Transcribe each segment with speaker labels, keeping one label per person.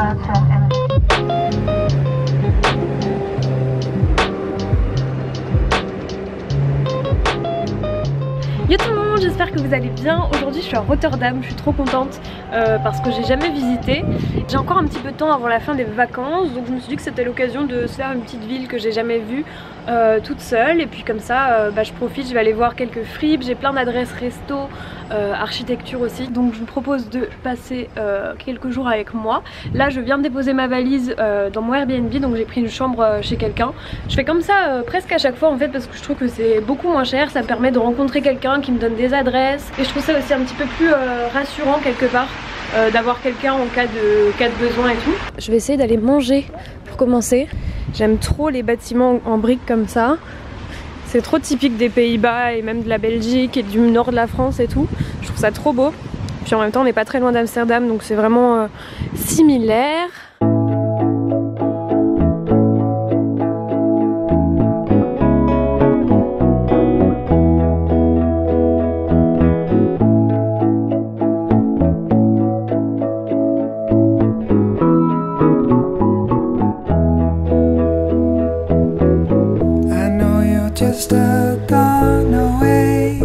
Speaker 1: Yo tout le monde, j'espère que vous allez bien. Aujourd'hui je suis à Rotterdam, je suis trop contente parce que j'ai jamais visité. J'ai encore un petit peu de temps avant la fin des vacances, donc je me suis dit que c'était l'occasion de se faire une petite ville que j'ai jamais vue toute seule. Et puis comme ça je profite, je vais aller voir quelques fripes, j'ai plein d'adresses resto, architecture aussi. Donc je vous propose de passer quelques jours avec moi. Là je viens de déposer ma valise dans mon Airbnb, donc j'ai pris une chambre chez quelqu'un. Je fais comme ça presque à chaque fois en fait parce que je trouve que c'est beaucoup moins cher, ça me permet de rencontrer quelqu'un qui me donne des adresses et je trouve ça aussi un petit peu plus rassurant quelque part d'avoir quelqu'un en cas de besoin et tout. Je vais essayer d'aller manger pour commencer. J'aime trop les bâtiments en briques comme ça. C'est trop typique des Pays-Bas et même de la Belgique et du nord de la France et tout. Je trouve ça trop beau. Puis en même temps on n'est pas très loin d'Amsterdam donc c'est vraiment similaire.
Speaker 2: Just gone away.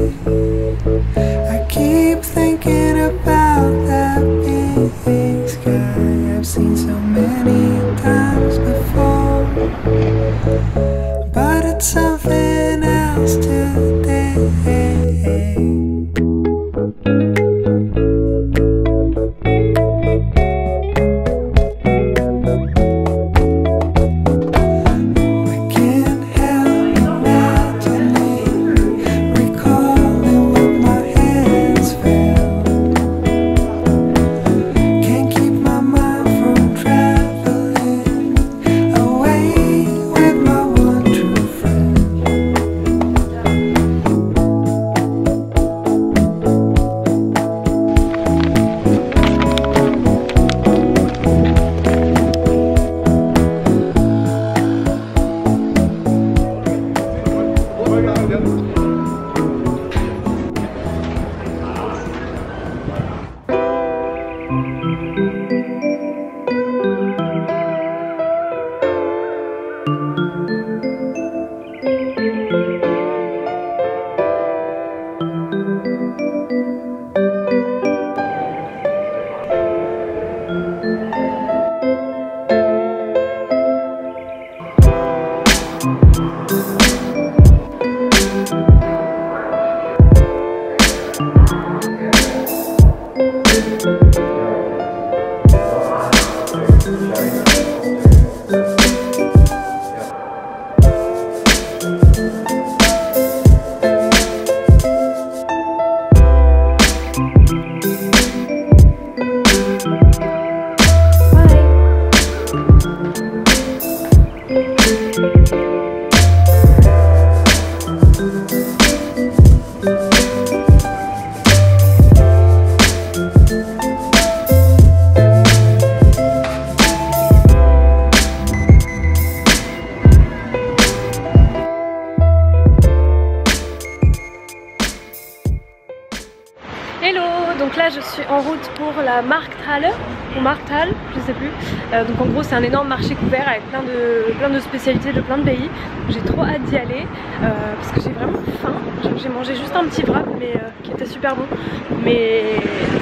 Speaker 2: I keep thinking about that big sky I've seen so many times before, but it's something else today.
Speaker 1: Hello, donc là je suis en route pour la Markthalle ou Markthalle, je sais plus. Donc en gros c'est un énorme marché couvert avec plein de spécialités de plein de pays. J'ai trop hâte d'y aller parce que j'ai vraiment faim. J'ai mangé juste un petit wrap mais qui était super bon, mais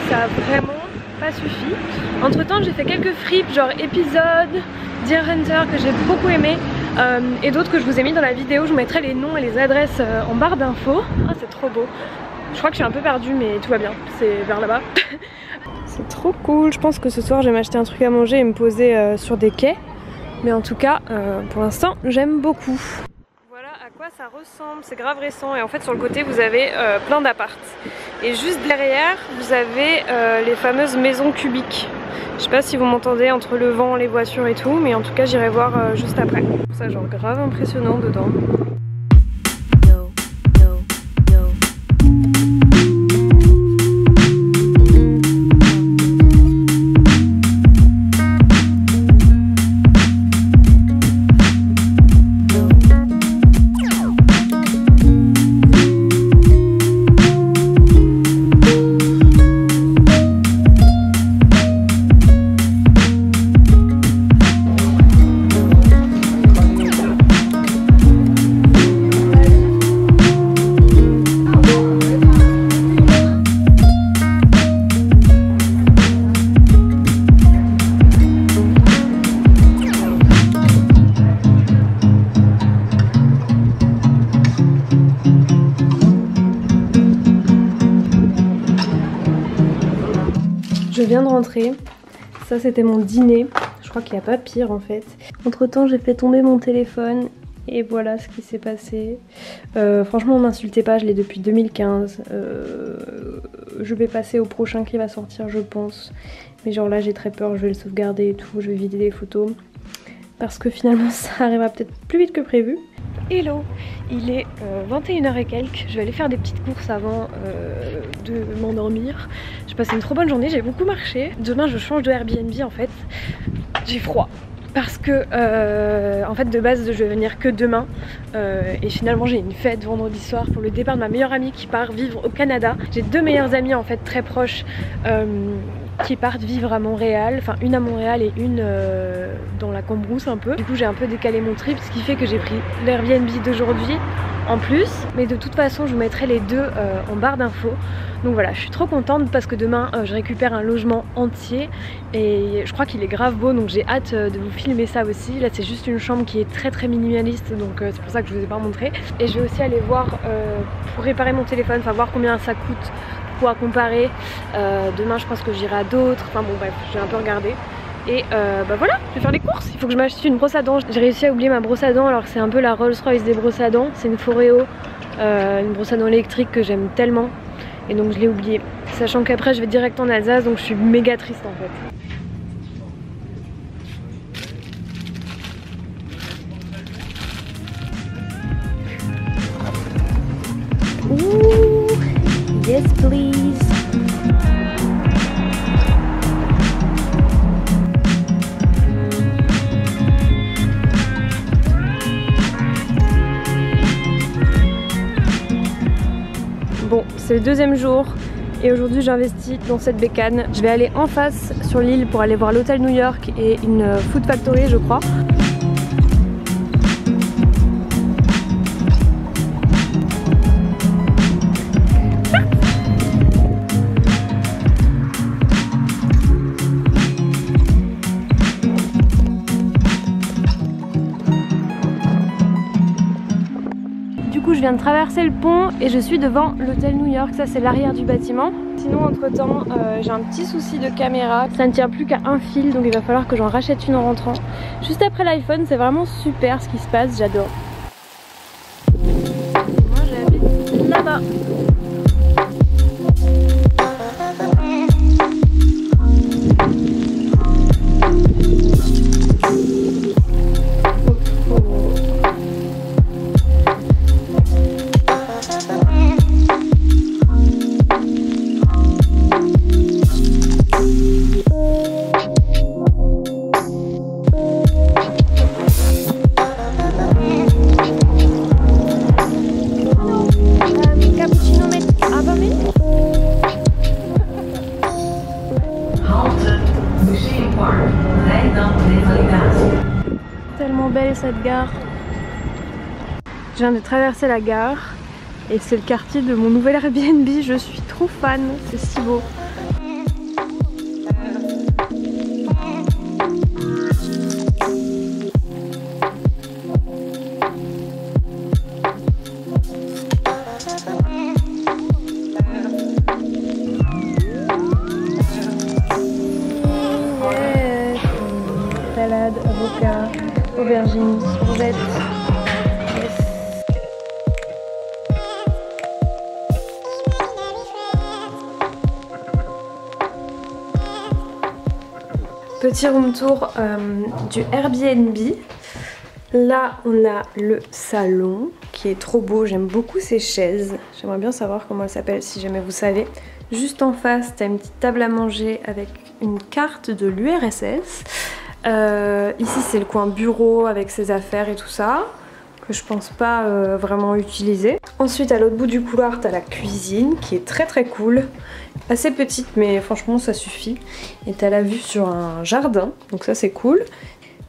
Speaker 1: ça a vraiment pas suffi. Entre temps j'ai fait quelques fripes genre épisode, Deer Hunter que j'ai beaucoup aimé et d'autres que je vous ai mis dans la vidéo. Je vous mettrai les noms et les adresses en barre d'infos. Ah c'est trop beau. Je crois que je suis un peu perdue mais tout va bien, c'est vers là-bas. C'est trop cool, je pense que ce soir je vais m'acheter un truc à manger et me poser sur des quais. Mais en tout cas, pour l'instant, j'aime beaucoup. Voilà à quoi ça ressemble, c'est grave récent et en fait sur le côté vous avez plein d'apparts. Et juste derrière, vous avez les fameuses maisons cubiques. Je sais pas si vous m'entendez entre le vent, les voitures et tout, mais en tout cas j'irai voir juste après. Ça genre grave impressionnant dedans. Je viens de rentrer. Ça c'était mon dîner. Je crois qu'il n'y a pas pire en fait. Entre temps j'ai fait tomber mon téléphone. Et voilà ce qui s'est passé. Franchement, m'insultez pas, je l'ai depuis 2015. Je vais passer au prochain qui va sortir, je pense. Mais genre là, j'ai très peur, je vais le sauvegarder et tout, je vais vider des photos. Parce que finalement, ça arrivera peut-être plus vite que prévu. Hello, il est 21h et quelques. Je vais aller faire des petites courses avant de m'endormir. J'ai passé une trop bonne journée, j'ai beaucoup marché. Demain, je change de Airbnb en fait. J'ai froid. Parce que en fait de base je vais venir que demain et finalement j'ai une fête vendredi soir pour le départ de ma meilleure amie qui part vivre au Canada. J'ai deux meilleures amies en fait très proches qui partent vivre à Montréal, enfin une à Montréal et une dans la Cambrousse un peu. Du coup j'ai un peu décalé mon trip, ce qui fait que j'ai pris l'Airbnb d'aujourd'hui en plus, mais de toute façon je vous mettrai les deux en barre d'infos. Donc voilà, je suis trop contente parce que demain je récupère un logement entier et je crois qu'il est grave beau, donc j'ai hâte de vous filmer ça aussi. Là c'est juste une chambre qui est très minimaliste, donc c'est pour ça que je vous ai pas montré. Et je vais aussi aller voir pour réparer mon téléphone, enfin voir combien ça coûte pour comparer. Demain je pense que j'irai à d'autres, enfin bon bref, j'ai un peu regardé. Et bah voilà, je vais faire les courses. Il faut que je m'achète une brosse à dents. J'ai réussi à oublier ma brosse à dents alors que c'est un peu la Rolls Royce des brosses à dents. C'est une Foreo, une brosse à dents électrique que j'aime tellement. Et donc je l'ai oublié. Sachant qu'après je vais direct en Alsace, donc je suis méga triste en fait. Ouh, yes please. Bon, c'est le deuxième jour et aujourd'hui j'investis dans cette bécane. Je vais aller en face sur l'île pour aller voir l'hôtel New York et une Food Factory je crois. Je viens de traverser le pont et je suis devant l'hôtel New York, ça c'est l'arrière du bâtiment. Sinon entre temps j'ai un petit souci de caméra, ça ne tient plus qu'à un fil donc il va falloir que j'en rachète une en rentrant. Juste après l'iPhone, c'est vraiment super ce qui se passe, j'adore. Moi j'habite là-bas. Tellement belle cette gare. Je viens de traverser la gare et c'est le quartier de mon nouvel Airbnb. Je suis trop fan, c'est si beau. Salade, avocat, aubergines, courgettes. Yes. Petit room tour du Airbnb. Là on a le salon qui est trop beau, j'aime beaucoup ces chaises. J'aimerais bien savoir comment elles s'appellent si jamais vous savez. Juste en face t'as une petite table à manger avec une carte de l'URSS. Ici c'est le coin bureau avec ses affaires et tout ça que je pense pas vraiment utiliser. Ensuite à l'autre bout du couloir t'as la cuisine qui est très cool, assez petite mais franchement ça suffit. Et t'as la vue sur un jardin donc ça c'est cool.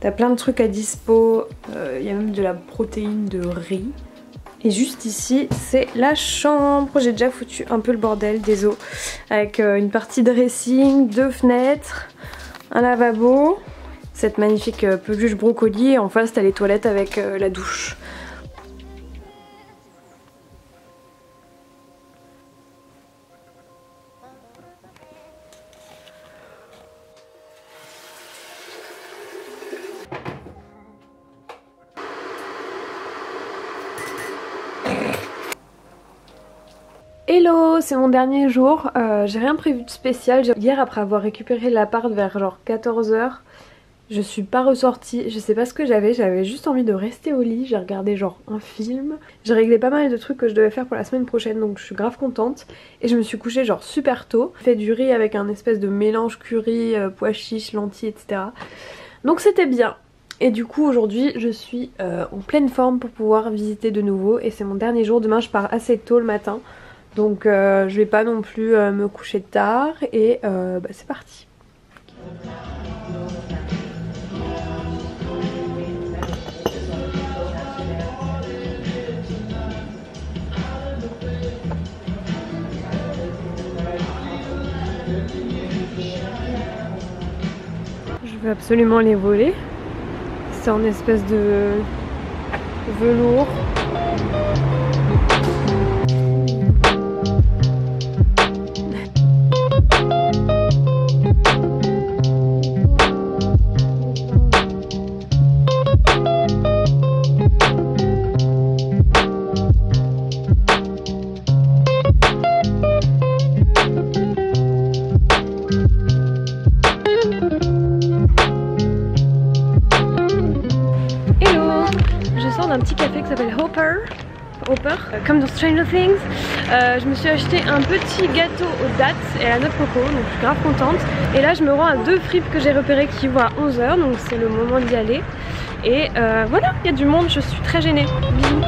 Speaker 1: T'as plein de trucs à dispo, y a même de la protéine de riz. Et juste ici c'est la chambre, j'ai déjà foutu un peu le bordel, désolé, avec une partie dressing, 2 fenêtres, un lavabo. Cette magnifique peluche brocoli et en face t'as les toilettes avec la douche. Hello, c'est mon dernier jour, j'ai rien prévu de spécial. Hier après avoir récupéré l'appart vers genre 14 h, je suis pas ressortie, je sais pas ce que j'avais juste envie de rester au lit, j'ai regardé genre un film. J'ai réglé pas mal de trucs que je devais faire pour la semaine prochaine donc je suis grave contente. Et je me suis couchée genre super tôt. J'ai fait du riz avec un espèce de mélange curry, pois chiches, lentilles etc. Donc c'était bien. Et du coup aujourd'hui je suis en pleine forme pour pouvoir visiter de nouveau. Et c'est mon dernier jour, demain je pars assez tôt le matin. Donc je vais pas non plus me coucher tard et c'est parti. Je veux absolument les voler. C'est en espèce de velours. Un petit café qui s'appelle Hopper, comme dans Stranger Things. Je me suis acheté un petit gâteau aux dattes et à la noix de coco, donc je suis grave contente. Et là je me rends à 2 fripes que j'ai repérées qui vont à 11 h, donc c'est le moment d'y aller. Et voilà, il y a du monde, je suis très gênée. Bisous.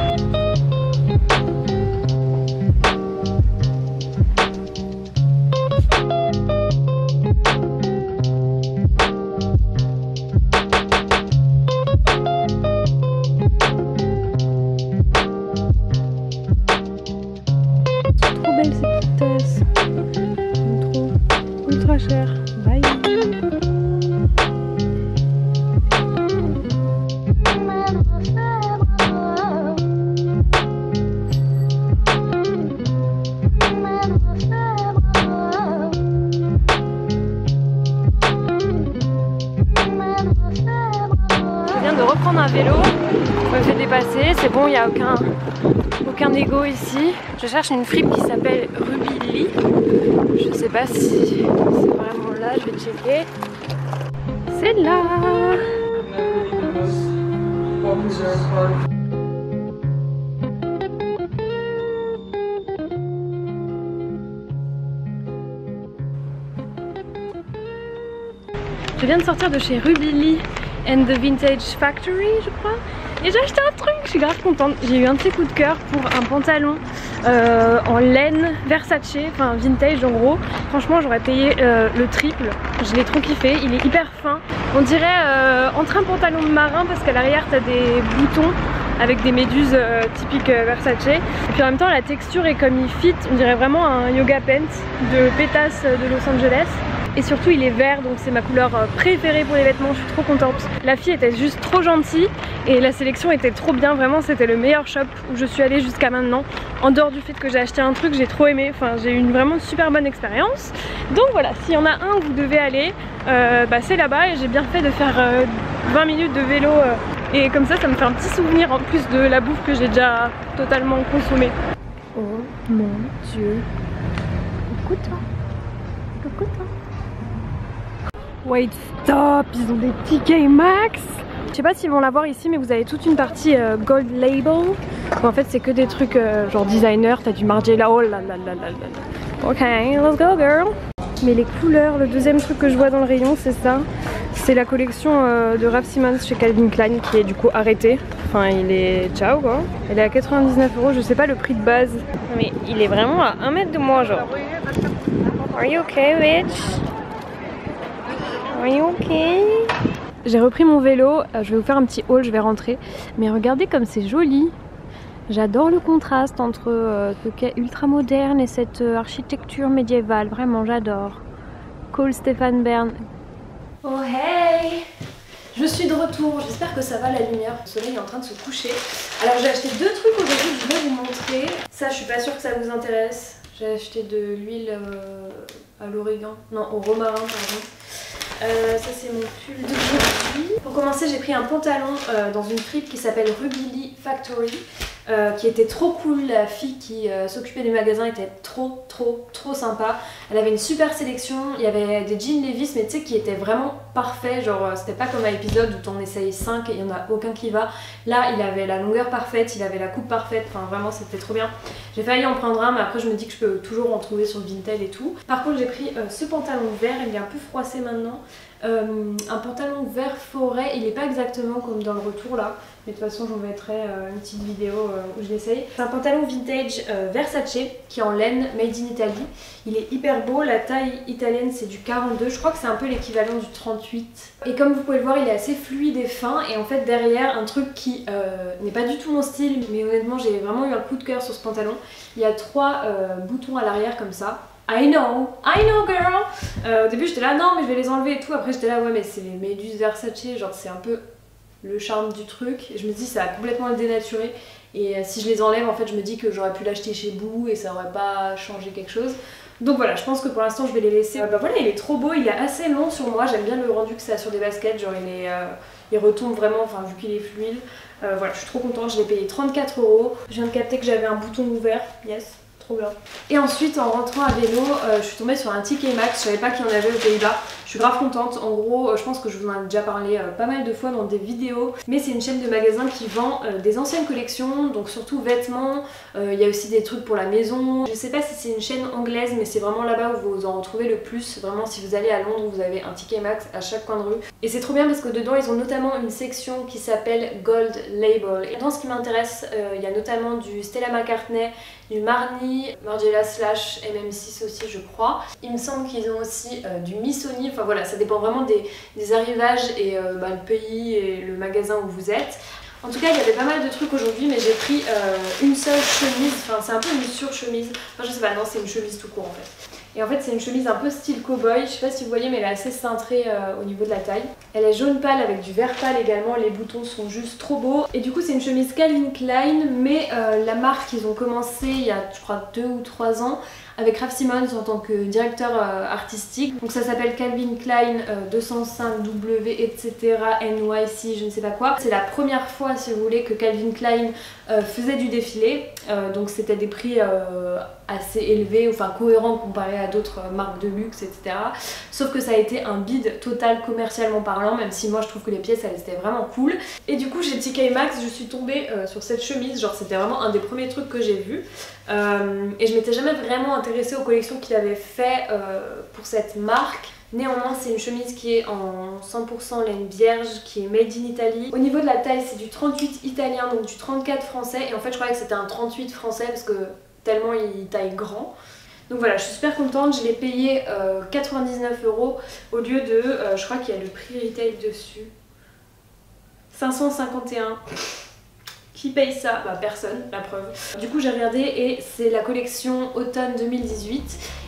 Speaker 1: Ces petites tasses, trop ultra cher. Bye. Je viens de reprendre un vélo, je me fais dépasser, c'est bon, il n'y a aucun égo ici. Je cherche une fripe qui s'appelle Ruby Lee. Je sais pas si c'est vraiment là, je vais checker. C'est là. Je viens de sortir de chez Ruby Lee and the Vintage Factory, je crois. Et j'ai acheté un truc, je suis grave contente. J'ai eu un petit coup de cœur pour un pantalon en laine Versace, enfin vintage en gros. Franchement j'aurais payé le triple, je l'ai trop kiffé, il est hyper fin. On dirait entre un pantalon de marin parce qu'à l'arrière t'as des boutons avec des méduses typiques Versace. Et puis en même temps la texture est comme il fit, on dirait vraiment un yoga pant de pétasse de Los Angeles. Et surtout il est vert donc c'est ma couleur préférée pour les vêtements, je suis trop contente. La fille était juste trop gentille et la sélection était trop bien, vraiment c'était le meilleur shop où je suis allée jusqu'à maintenant. En dehors du fait que j'ai acheté un truc, j'ai trop aimé, enfin j'ai eu une vraiment super bonne expérience. Donc voilà, s'il y en a un où vous devez aller, c'est là-bas et j'ai bien fait de faire 20 minutes de vélo et comme ça me fait un petit souvenir en plus de la bouffe que j'ai déjà totalement consommée. Oh mon dieu, écoute-toi, écoute-toi. Wait, stop, ils ont des tickets max. Je sais pas s'ils vont l'avoir ici mais vous avez toute une partie gold label. En fait c'est que des trucs genre designer, t'as du Margiela, oh là là là là là. Ok, let's go girl. Mais les couleurs, le deuxième truc que je vois dans le rayon c'est ça. C'est la collection de Raf Simons chez Calvin Klein qui est du coup arrêtée. Enfin il est ciao quoi. Elle est à 99 €, je sais pas le prix de base. Mais il est vraiment à 1 mètre de moi genre. Are you okay bitch? Are you okay? J'ai repris mon vélo, je vais vous faire un petit haul, je vais rentrer. Mais regardez comme c'est joli. J'adore le contraste entre ce qui est ultra moderne et cette architecture médiévale. Vraiment, j'adore. Cole Stefan Bern. Oh hey! Je suis de retour, j'espère que ça va la lumière. Le soleil est en train de se coucher. Alors j'ai acheté 2 trucs aujourd'hui que je vais vous montrer. Ça, je suis pas sûre que ça vous intéresse. J'ai acheté de l'huile à l'origan. Non, au romarin, pardon. Ça c'est mon pull d'aujourd'hui. Pour commencer j'ai pris un pantalon dans une fripe qui s'appelle Ruby Lee Factory. qui était trop cool. La fille qui s'occupait du magasin était trop sympa. Elle avait une super sélection, il y avait des jeans Levi's mais tu sais qui étaient vraiment parfaits, genre c'était pas comme à l'épisode où t'en essayes 5 et il y en a aucun qui va. Là il avait la longueur parfaite, il avait la coupe parfaite, enfin vraiment c'était trop bien. J'ai failli en prendre un mais après je me dis que je peux toujours en trouver sur le Vinted et tout. Par contre j'ai pris ce pantalon vert, il est un peu froissé maintenant. Un pantalon vert forêt, il est pas exactement comme dans le retour là, mais de toute façon je vous mettrai une petite vidéo où je l'essaye. C'est un pantalon vintage Versace qui est en laine made in Italy. Il est hyper beau, la taille italienne c'est du 42, je crois que c'est un peu l'équivalent du 38. Et comme vous pouvez le voir il est assez fluide et fin, et en fait derrière un truc qui n'est pas du tout mon style, mais honnêtement j'ai vraiment eu un coup de cœur sur ce pantalon. Il y a 3 boutons à l'arrière comme ça. I know girl. Au début j'étais là non mais je vais les enlever et tout, après j'étais là ouais mais c'est les méduses Versace, genre c'est un peu le charme du truc, et je me dis ça va complètement le dénaturer, et si je les enlève en fait je me dis que j'aurais pu l'acheter chez Boo et ça aurait pas changé quelque chose. Donc voilà, je pense que pour l'instant je vais les laisser. Bah voilà, il est trop beau, il est assez long sur moi, j'aime bien le rendu que ça a sur des baskets, genre il retombe vraiment, enfin vu qu'il est fluide. Voilà, je suis trop contente, je l'ai payé 34 €. Je viens de capter que j'avais un bouton ouvert, yes. Bien. Et ensuite en rentrant à vélo je suis tombée sur un ticket Max, je savais pas qu'il y en avait aux Pays-Bas, je suis grave contente. En gros je pense que je vous en ai déjà parlé pas mal de fois dans des vidéos, mais c'est une chaîne de magasins qui vend des anciennes collections, donc surtout vêtements, il y a aussi des trucs pour la maison. Je sais pas si c'est une chaîne anglaise mais c'est vraiment là-bas où vous en retrouvez le plus. Vraiment si vous allez à Londres vous avez un ticket Max à chaque coin de rue, et c'est trop bien parce que dedans ils ont notamment une section qui s'appelle Gold Label. Et dans ce qui m'intéresse il y a notamment du Stella McCartney, du Marni, Margiela slash MM6 aussi je crois. Il me semble qu'ils ont aussi du Missoni, enfin voilà, ça dépend vraiment des arrivages et le pays et le magasin où vous êtes. En tout cas il y avait pas mal de trucs aujourd'hui, mais j'ai pris une seule chemise, enfin c'est un peu une surchemise, enfin je sais pas, non c'est une chemise tout court en fait. Et en fait c'est une chemise un peu style cowboy, je sais pas si vous voyez mais elle est assez cintrée au niveau de la taille. Elle est jaune pâle avec du vert pâle également, les boutons sont juste trop beaux. Et du coup c'est une chemise Calvin Klein, mais la marque ils ont commencé il y a je crois 2 ou 3 ans avec Raf Simons en tant que directeur artistique. Donc ça s'appelle Calvin Klein 205W etc. NYC je ne sais pas quoi. C'est la première fois si vous voulez que Calvin Klein faisait du défilé, donc c'était des prix assez élevés, enfin cohérents comparé à d'autres marques de luxe etc. Sauf que ça a été un bide total commercialement parlant, même si moi je trouve que les pièces elles étaient vraiment cool. Et du coup chez TK Maxx je suis tombée sur cette chemise, genre c'était vraiment un des premiers trucs que j'ai vu. Et je m'étais jamais vraiment intéressée aux collections qu'il avait fait pour cette marque. Néanmoins c'est une chemise qui est en 100% laine vierge, qui est made in Italy. Au niveau de la taille c'est du 38 italien, donc du 34 français, et en fait je croyais que c'était un 38 français parce que tellement il taille grand. Donc voilà, je suis super contente, je l'ai payé 99 € au lieu de, je crois qu'il y a le prix retail dessus, 551. Qui paye ça? Bah personne, la preuve. Du coup j'ai regardé et c'est la collection automne 2018.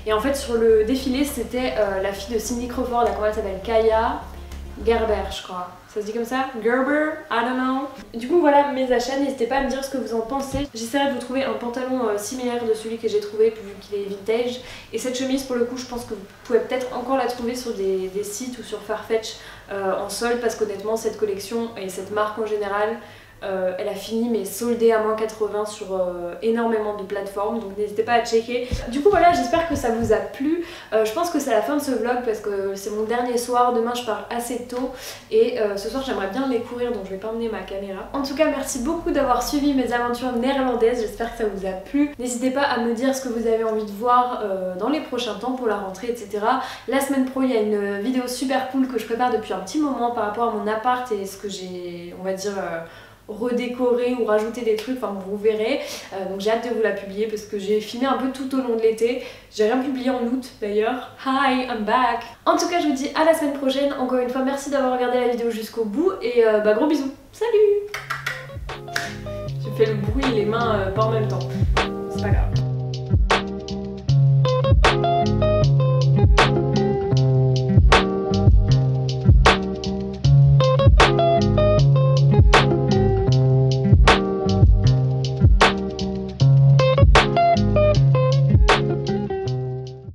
Speaker 1: Et en fait sur le défilé c'était la fille de Cindy Crawford, comment elle s'appelle, Kaya Gerber je crois. Ça se dit comme ça? Gerber? I don't know. Du coup voilà mes achats, n'hésitez pas à me dire ce que vous en pensez. J'essaierai de vous trouver un pantalon similaire de celui que j'ai trouvé vu qu'il est vintage. Et cette chemise pour le coup je pense que vous pouvez peut-être encore la trouver sur des sites ou sur Farfetch en solde, parce qu'honnêtement cette collection et cette marque en général elle a fini mais soldée à moins 80 sur énormément de plateformes, donc n'hésitez pas à checker. Du coup voilà, j'espère que ça vous a plu. Je pense que c'est la fin de ce vlog parce que c'est mon dernier soir, demain je pars assez tôt et ce soir j'aimerais bien les courir, donc je vais pas emmener ma caméra. En tout cas merci beaucoup d'avoir suivi mes aventures néerlandaises, j'espère que ça vous a plu. N'hésitez pas à me dire ce que vous avez envie de voir dans les prochains temps pour la rentrée etc. La semaine pro il y a une vidéo super cool que je prépare depuis un petit moment par rapport à mon appart et ce que j'ai, on va dire, redécorer ou rajouter des trucs, enfin vous verrez. Donc j'ai hâte de vous la publier parce que j'ai filmé un peu tout au long de l'été. J'ai rien publié en août d'ailleurs. Hi, I'm back. En tout cas je vous dis à la semaine prochaine. Encore une fois merci d'avoir regardé la vidéo jusqu'au bout et gros bisous. Salut. J'ai fait le bruit et les mains pas en même temps. C'est pas grave.